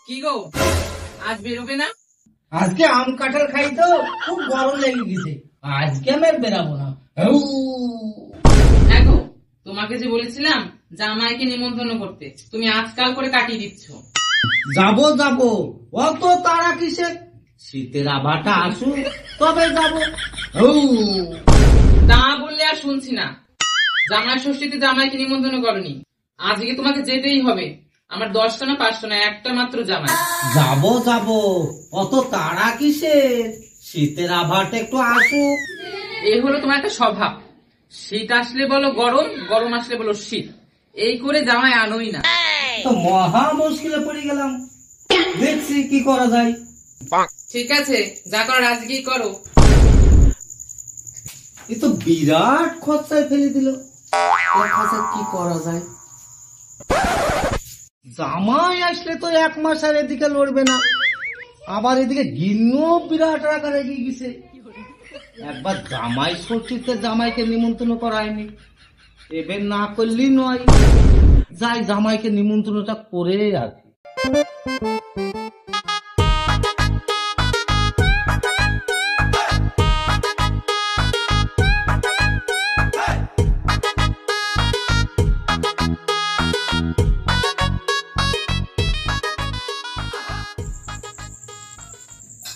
কি গো, আজ বেরোবে না? আজকে আম কাঁঠাল খাই তো খুব গরম লেগে গেছে, আজকে আমি আর বেরাবো না। দেখো, তোমাকে যে বলেছিলাম জামাইকে নিমন্ত্রণ করতে, তুমি আজকাল করে কাটিয়ে দিচ্ছ। যাবো যাবো, অত তারা কিসের? শীতের আভাটা আসুক তবে যাবো। তা বললে আর শুনছি না। জামাই ষষ্ঠীতে জামাইকে নিমন্ত্রণ করনি, আজকে তোমাকে যেতেই হবে। আমার 10টা না 5টা না, একটা মাত্র জামাই। যাবো যাবো, অত তারা কিসের? শীতের আভাটা একটু আসুক। এ হলো তোমার একটা স্বভাব, শীত আসলে বলো গরম, গরম আসলে বলো শীত, এই করে জামাই আনোই না। তো মহা মুশকিলে পড়ে গেলাম, দেখছি কি করা যায়। ঠিক আছে, যা করার আজকেই করো। এ তো বিরাট খরচায় ফেলে দিল, দেখা যাক কি করা যায়। জামাই আসলে তো 1 মাস আর এদিকে লড়বে না, আবার এদিকে গিন্নিও বিরাট রাখা রেগে গেছে। একবার জামাই ষষ্ঠীতে জামাইকে নিমন্ত্রণ করায়নি, এবার না করলেই নয়। যাই জামাইকে নিমন্ত্রণটা করে রাখি।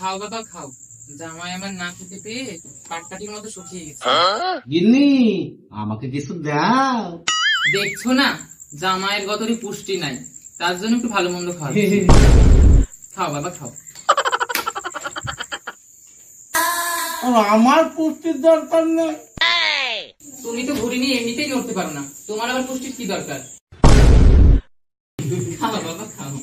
খাও বাবা খাও, জামাই আমার না খেতে পেয়ে পাটকাঠির মতো শুকিয়ে গেছে। গিন্নি, আমাকে কিছু দাও। দেখছো না জামাইয়ের গতরে পুষ্টি নাই, তার জন্য একটু ভালো মন্দ খাও। খাও বাবা খাও। আমার পুষ্টির দরকার নেই। তুমি তো ঘুরি নিয়ে এমনিতেই নড়তে পারো না, তোমার আবার পুষ্টির কি দরকার? খাও বাবা খাও।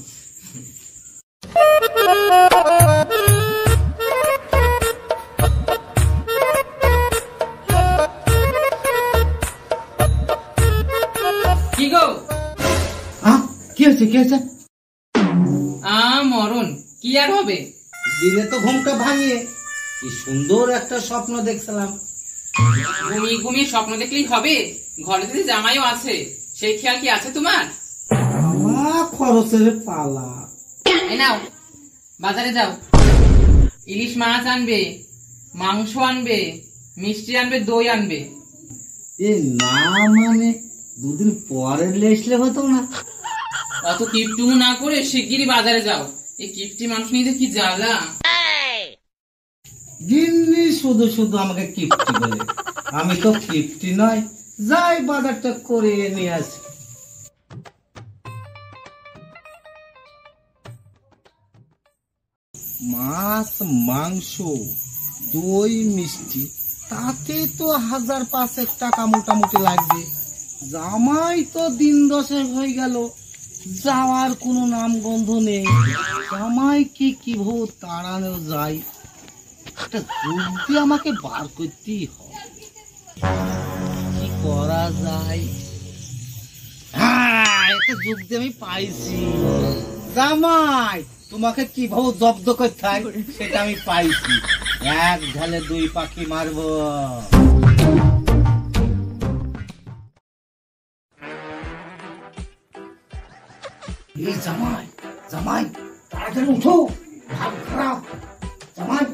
কি গো? কি হয়েছে কি হয়েছে? মরণ, কি আর হবে? দিনে তো ঘুমটা ভাঙিয়ে কি সুন্দর একটা স্বপ্ন দেখছিলাম। ঘুমিয়ে ঘুমিয়ে স্বপ্ন দেখলেই হবে? ঘরে যদি জামাইও আছে, সেই খেয়াল কি আছে তোমার? খরচের পালা। এই নাও, বাজারে যাও, ইলিশ মাছ আনবে, মাংস আনবে, মিষ্টি আনবে, দই আনবে। এ না মানে 2 দিন পরে লেসলে হতো না? অত কিপটুমু না করে শিগগিরই বাজারে যাও, এই কিপটি মানুষ নিয়ে যে কি জ্বালা। গিন্নি শুধু শুধু আমাকে কিপ্টি বলে, আমি তো কিপ্টি নয়। যাই বাজারটা করে নিয়ে আসি। মাছ, মাংস, দই, মিষ্টি, তাতে তো 1000-500 টাকা মোটামুটি লাগবে। জামাই তো দিন 10 হয়ে গেল, যাওয়ার কোনো নাম গন্ধ নেই। জামাইকে কিভাবে তাড়ানো যায়, একটা যুক্তি আমাকে বার করতেই হবে। কি করা যায়? হ্যাঁ, একটা যুক্তি আমি পাইছি। জামাই, তোমাকে কিভাবে জব্দ করতে হয় সেটা আমি পাইছি। 1 ঢালে 2 পাখি মারবো। এই জামাই, জামাই তাড়াতাড়ি উঠো, ভাব খারাপ। জামাই,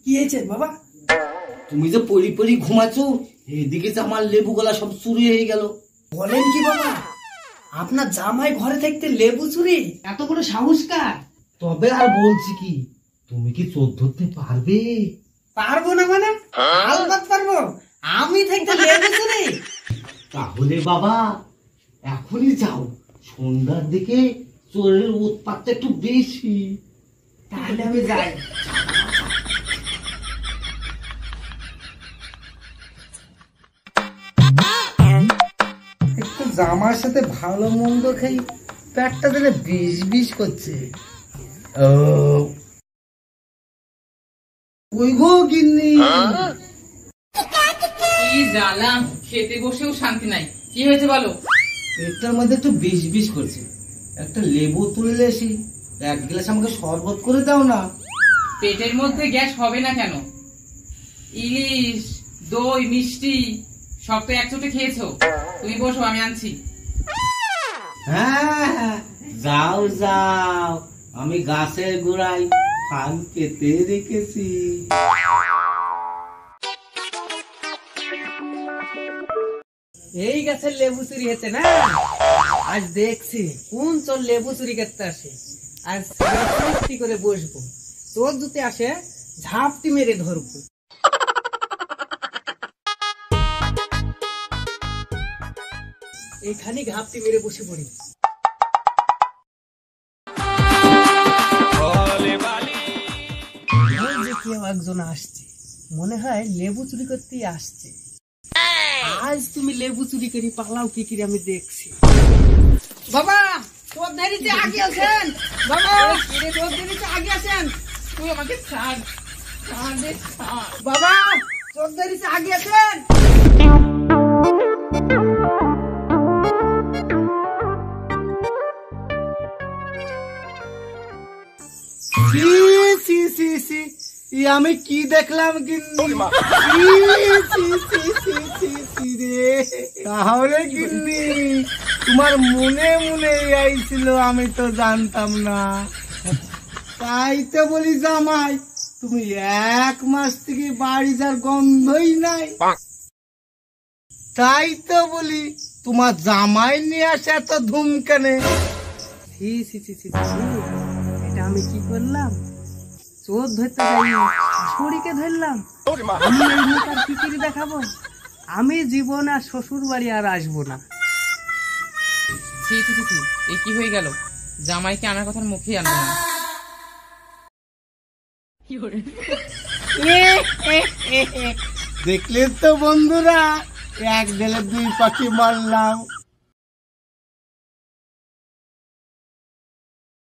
কি হয়েছে বাবা? তুমি যে পড়ি পড়ি ঘুমাচ্ছ, এদিকে যে আমার লেবু গলা সব চুরি হয়ে গেল। বলেন কি বাবা, আপনার জামাই ঘরে থাকতে লেবু চুরি? এত বড় সাহস কার? তবে আর বলছি কি, তুমি কি চোর ধরতে পারবে? পারবো না মানে? আলবাত পারবো, আমি থাকতে লেবু চুরি? তাহলে বাবা এখনই যাও, সন্ধ্যার দিকে চোরের উৎপাতটা একটু বেশি। তাহলে আমি যাই। একটু জামার সাথে ভালো মন্দ খাই, পেটটা দিলে বিষ বিষ করছে। ওই গো গিন্নি, কি জ্বালা, খেতে বসেও শান্তি নাই। কি হয়েছে বলো? পেটটার মধ্যে একটু বিষ বিষ করছে, একটা লেবু তুলে এসি, 1 গ্লাস আমাকে শরবত করে দাও না। পেটের মধ্যে গ্যাস হবে না কেন? ইলিশ, দই, মিষ্টি সব তো একচোটে খেয়েছো। তুমি বসো, আমি আনছি। হ্যাঁ, যাও যাও, আমি গাছের গোড়ায় ফাল কেটে রেখেছি। এই গাছের লেবু চুরি হচ্ছে না, আজ দেখছি কোন চোর লেবু চুরি করতে আসে। আজ সত্যি করে বসবো, চোর যদি আসে ঝাপটি মেরে ধরবো। এখানে ঘাপটি মেরে বসে পড়ি। এই যে কেউ একজন আসছে, মনে হয় লেবু চুরি করতেই আসছে। আজ তুমি লেবু চুরি করে পালাও কি করে আমি দেখছি। বাবা, চোর ধরেছে, আগে আছেন। বাবা, চোর ধরেছে, আগে আছেন। তুই আমাকে ছাড়, ছাড় রে, ছাড়। বাবা, চোর ধরেছে, আগে আছেন। ছি, ছি, ছি, ছি, আমি কি দেখলাম গিন্নি? ছি, ছি, ছি, ছি, ছি রে। তাহলে গিন্নি তোমার মনে মনে আইছিল, আমি তো জানতাম না। তাই তো বলি জামাই, তুমি 1 মাস থেকে বাড়ি যার গন্ধই নাই। তাই তো বলি তোমার জামাই নিয়ে আসে এত ধুম কেনে? ছি, ছি, ছি, ছি, ছি। এটা আমি কি করলাম? চোর ধরতে যাই, শাশুড়িকে ধরলাম। আমি এই মুখ আর কি করে দেখাবো? আমি জীবন আর শ্বশুর বাড়ি আর আসবো না। ছি ছি ছি ছি, এ কি হয়ে গেল? জামাইকে আনার কথার মুখেই আনবো না। দেখলে তো বন্ধুরা, 1 ঢেলে 2 পাখি মারলাম।